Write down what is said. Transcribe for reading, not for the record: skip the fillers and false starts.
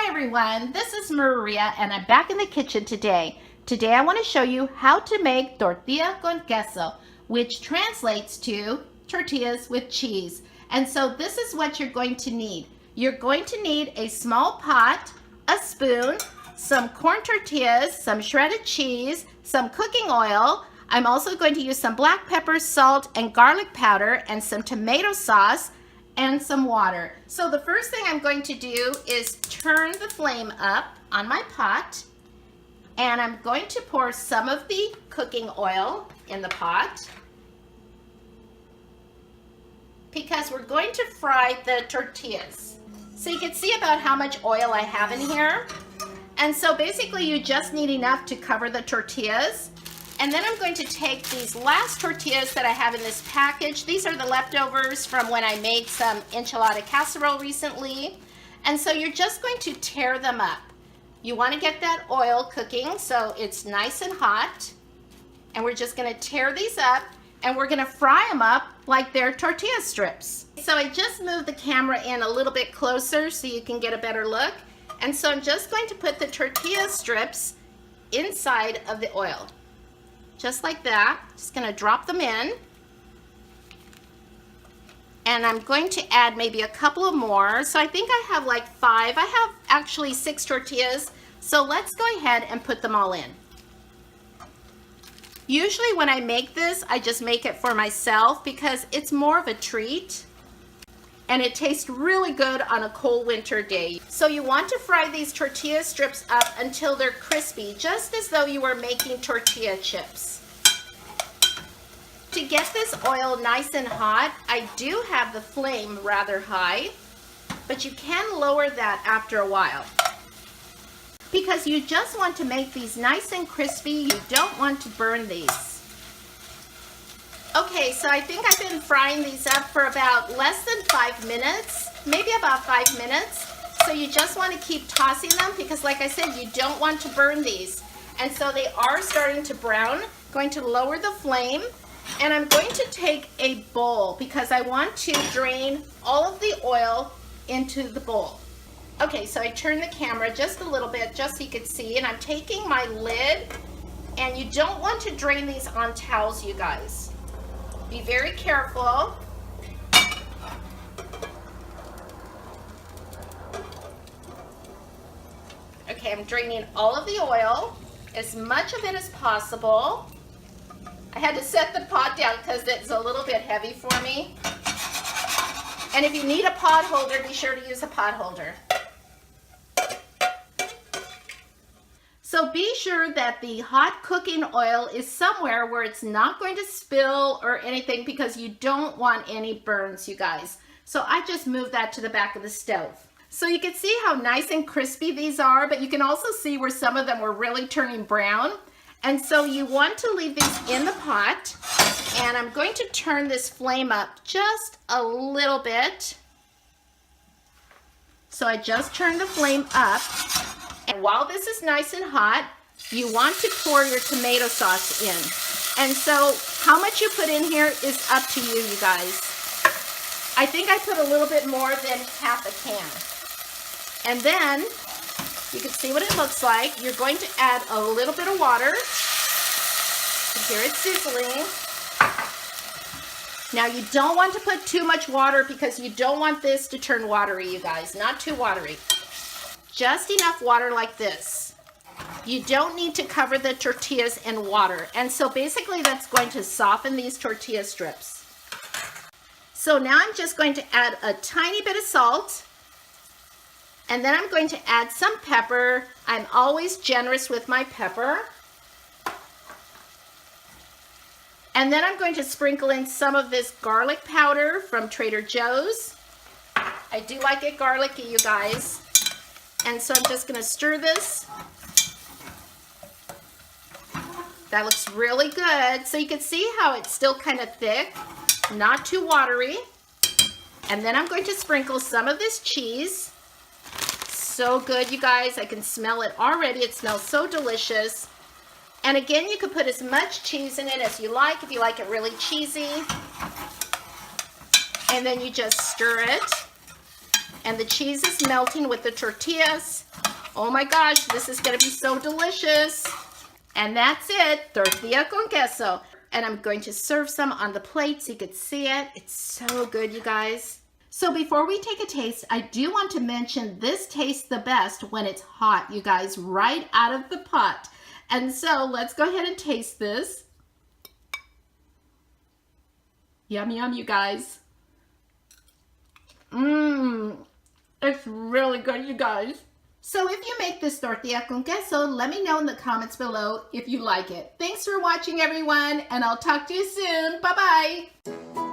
everyone, this is Maria and I'm back in the kitchen today. Today I want to show you how to make tortilla con queso, which translates to tortillas with cheese. And so this is what you're going to need. You're going to need a small pot, a spoon, some corn tortillas, some shredded cheese, some cooking oil. I'm also going to use some black pepper, salt, and garlic powder, and some tomato sauce, and some water. So the first thing I'm going to do is turn the flame up on my pot, and I'm going to pour some of the cooking oil in the pot because we're going to fry the tortillas. So you can see about how much oil I have in here. And so basically you just need enough to cover the tortillas. And then I'm going to take these last tortillas that I have in this package. These are the leftovers from when I made some enchilada casserole recently. And so you're just going to tear them up. You want to get that oil cooking so it's nice and hot. And we're just going to tear these up and we're going to fry them up like they're tortilla strips. So I just moved the camera in a little bit closer so you can get a better look. And so I'm just going to put the tortilla strips inside of the oil. Just like that. Just gonna drop them in. And I'm going to add maybe a couple of more. So I think I have like 5. I have actually 6 tortillas. So let's go ahead and put them all in. Usually when I make this, I just make it for myself because it's more of a treat. And it tastes really good on a cold winter day. So you want to fry these tortilla strips up until they're crispy, just as though you were making tortilla chips. To get this oil nice and hot, I do have the flame rather high, but you can lower that after a while. Because you just want to make these nice and crispy, you don't want to burn these. Okay, so I think I've been frying these up for about less than 5 minutes, maybe about 5 minutes. So you just want to keep tossing them because like I said, you don't want to burn these. And so they are starting to brown. Going to lower the flame and I'm going to take a bowl because I want to drain all of the oil into the bowl. Okay, so I turn the camera just a little bit just so you can see, and I'm taking my lid, and you don't want to drain these on towels, you guys. Be very careful. Okay, I'm draining all of the oil, as much of it as possible. I had to set the pot down because it's a little bit heavy for me. And if you need a pot holder, be sure to use a pot holder. So be sure that the hot cooking oil is somewhere where it's not going to spill or anything because you don't want any burns, you guys. So I just moved that to the back of the stove. So you can see how nice and crispy these are, but you can also see where some of them were really turning brown. And so you want to leave these in the pot. And I'm going to turn this flame up just a little bit. So I just turned the flame up. And while this is nice and hot, you want to pour your tomato sauce in. And so how much you put in here is up to you, you guys. I think I put a little bit more than half a can. And then you can see what it looks like. You're going to add a little bit of water. Here it's sizzling. Now you don't want to put too much water because you don't want this to turn watery, you guys. Not too watery. Just enough water like this. You don't need to cover the tortillas in water. And so basically that's going to soften these tortilla strips. So now I'm just going to add a tiny bit of salt. And then I'm going to add some pepper. I'm always generous with my pepper. And then I'm going to sprinkle in some of this garlic powder from Trader Joe's. I do like it garlicky, you guys. And so I'm just going to stir this. That looks really good. So you can see how it's still kind of thick, not too watery. And then I'm going to sprinkle some of this cheese. So good, you guys. I can smell it already. It smells so delicious. And again, you can put as much cheese in it as you like, if you like it really cheesy. And then you just stir it. and the cheese is melting with the tortillas. Oh my gosh, this is gonna be so delicious. And that's it, tortilla con queso. And I'm going to serve some on the plate so you could see it. It's so good, you guys. So before we take a taste, I do want to mention this tastes the best when it's hot, you guys, right out of the pot. And so let's go ahead and taste this. Yum, yum, you guys. It's really good, you guys. So if you make this tortilla con queso, let me know in the comments below if you like it. Thanks for watching, everyone, and I'll talk to you soon. Bye-bye.